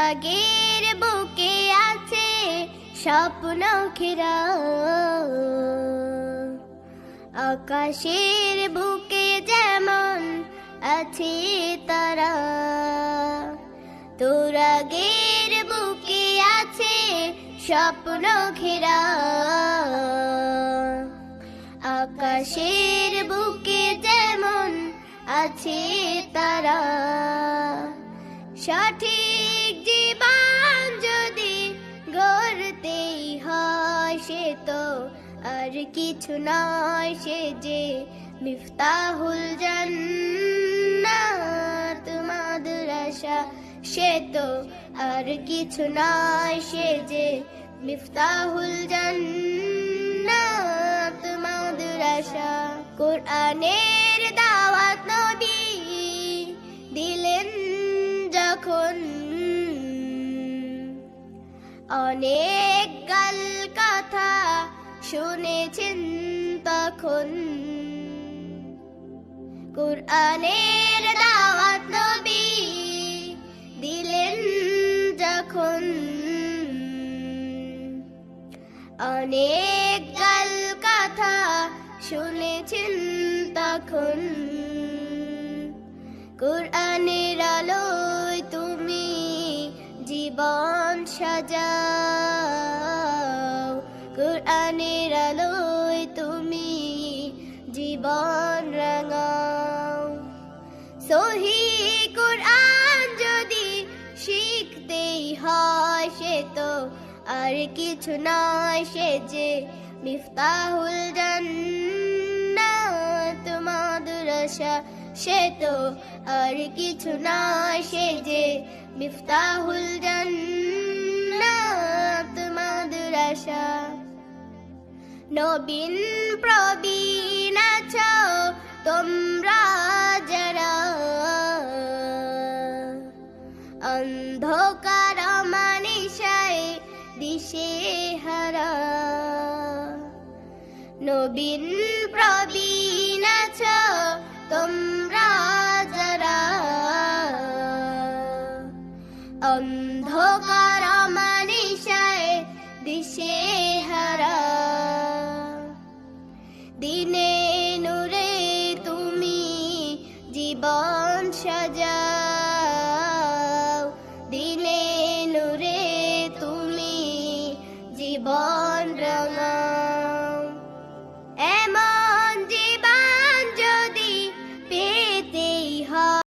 তুরাগের বুকে আছে স্বপ্ন ঘেরা, আকাশের বুকে যেমন আছে তারা। তুরাগের বুকে আছে স্বপ্ন ঘেরা, আকাশের বুকে যেমন আছে তারা। সঠিক জীবন যদি গড়তেই হয়, সে তো আর কিছু নয়, সে যে মিফতাহুল জান্নাত মাদ্রাসা। সে তো আর কিছু নয়, সে যে মিফতাহুল জান্নাত মাদ্রাসা। কোরআনের দাওয়াত নবী দিলেন যখন, অনেক গাল কথা শুনেছেন তখন। কোরআনের দাওয়াত নবী দিলেন যখন, অনেক গাল কথা শুনেছেন তখন। কোরআনের আলোয় তুমি জীবন সাজাও, কোরআনের আলোয় তুমি জীবন রাঙাও। সহিহ কোরআন যদি শিখতেই হয়, সে তো আর কিছু নয়, সে যে মিফতাহুল জান্নাত মাদ্রাসা। সে তো আর কিছু নয়, সে যে মিফতাহুল জান্নাত মাদ্রাসা। নবীন প্রবীণ আছো তোমরা যারা, অন্ধকার মানিসায় দিশে হারা। নবীন প্রবীণ আছো তোমরা যারা, অন্ধকার মানিসায় দিশে হারা। দিনে নূরে তুমি জীবন সাজাও, দিনে নূরে তুমি জীবন রাঙাও।